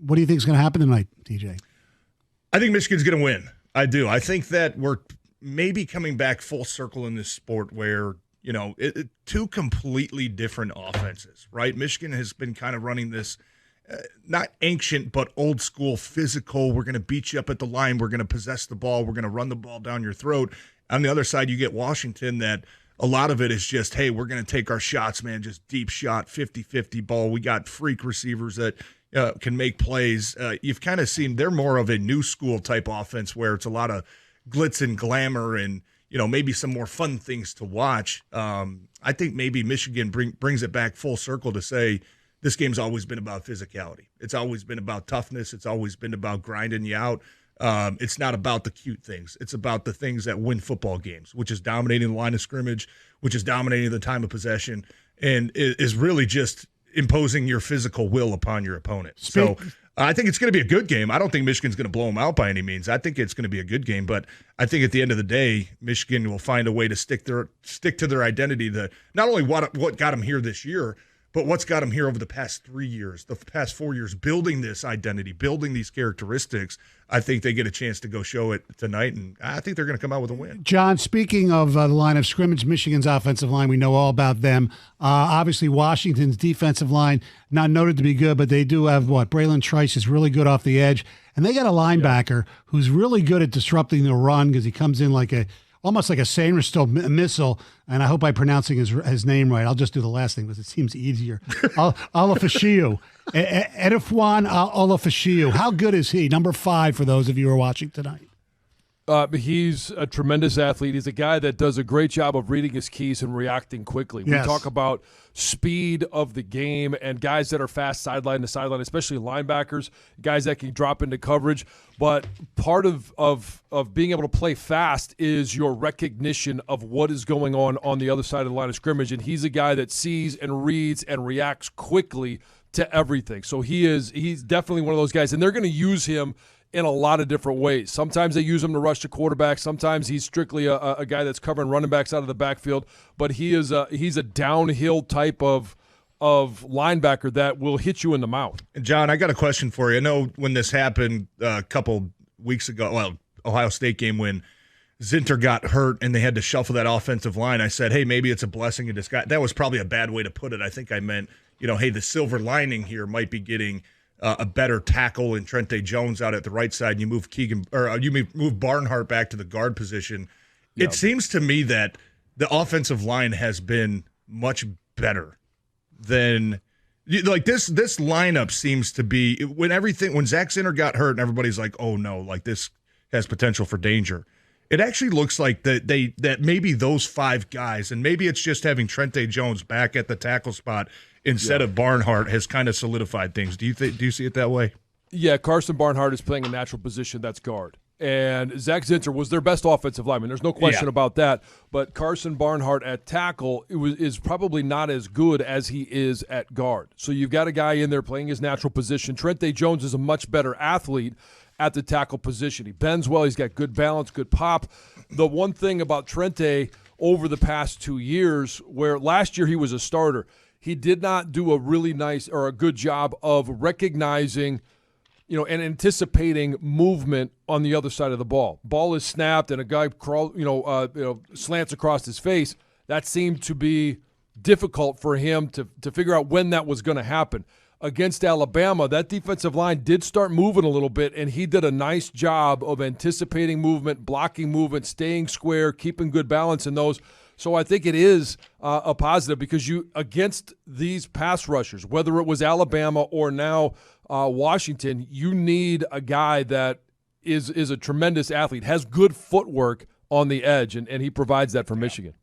What do you think is going to happen tonight, TJ? I think Michigan's going to win. I do. I think that we're maybe coming back full circle in this sport where, two completely different offenses, right? Michigan has been kind of running this not ancient, but old school physical. We're going to beat you up at the line. We're going to possess the ball. We're going to run the ball down your throat. On the other side, you get Washington that a lot of it is just, hey, we're going to take our shots, man, just deep shot, 50-50 ball. We got freak receivers that can make plays. You've kind of seen they're more of a new school type offense where it's a lot of glitz and glamour and, maybe some more fun things to watch. I think maybe Michigan brings it back full circle to say this game's always been about physicality. It's always been about toughness. It's always been about grinding you out. It's not about the cute things. It's about the things that win football games, which is dominating the line of scrimmage, which is dominating the time of possession, and is really just imposing your physical will upon your opponent. So I think it's going to be a good game. I don't think Michigan's going to blow them out by any means. I think it's going to be a good game, but I think at the end of the day, Michigan will find a way to stick to their identity, that not only what got them here this year, but what's got them here over the past 3 years, the past 4 years, building this identity, building these characteristics. I think they get a chance to go show it tonight, and I think they're going to come out with a win. John, speaking of the line of scrimmage, Michigan's offensive line, we know all about them. Obviously, Washington's defensive line, not noted to be good, but they do have Braylon Trice is really good off the edge. And they got a linebacker who's really good at disrupting the run because he comes in almost like a Sainristil missile, and I hope I'm pronouncing his name right. I'll just do the last thing because it seems easier. Olafashiu. Edifwan Olafashiu. How good is he? Number 5 for those of you who are watching tonight. He's a tremendous athlete. He's a guy that does a great job of reading his keys and reacting quickly. Yes. We talk about speed of the game and guys that are fast sideline to sideline, especially linebackers, guys that can drop into coverage. But part of being able to play fast is your recognition of what is going on the other side of the line of scrimmage. And he's a guy that sees and reads and reacts quickly to everything. So he's definitely one of those guys. And they're going to use him in a lot of different ways. Sometimes they use him to rush the quarterback. Sometimes he's strictly a guy that's covering running backs out of the backfield. But he's a downhill type of linebacker that will hit you in the mouth. John, I got a question for you. I know when this happened a couple weeks ago, Ohio State game when Zinter got hurt and they had to shuffle that offensive line, I said, hey, maybe it's a blessing in disguise. That was probably a bad way to put it. I think I meant, hey, the silver lining here might be getting a better tackle in Trente Jones out at the right side. You move move Barnhart back to the guard position. Yep. It seems to me that the offensive line has been much better than this lineup seems to be when Zach Zinter got hurt and everybody's like, oh no, this has potential for danger. It actually looks like that maybe those 5 guys, and maybe it's just having Trente Jones back at the tackle spot instead of Barnhart, has kind of solidified things. Do you see it that way? Yeah, Carson Barnhart is playing a natural position that's guard. And Zach Zinter was their best offensive lineman. There's no question about that. But Carson Barnhart at tackle is probably not as good as he is at guard. So you've got a guy in there playing his natural position. Trente Jones is a much better athlete at the tackle position. He bends well. He's got good balance, good pop. The one thing about Trente over the past 2 years, where last year he was a starter, he did not do a really nice or a good job of recognizing, and anticipating movement on the other side of the ball. Ball is snapped and a guy slants across his face. That seemed to be difficult for him to figure out when that was going to happen. Against Alabama, that defensive line did start moving a little bit, and he did a nice job of anticipating movement, blocking movement, staying square, keeping good balance in those. So I think it is a positive because against these pass rushers, whether it was Alabama or now Washington, you need a guy that is a tremendous athlete, has good footwork on the edge, and he provides that for Michigan.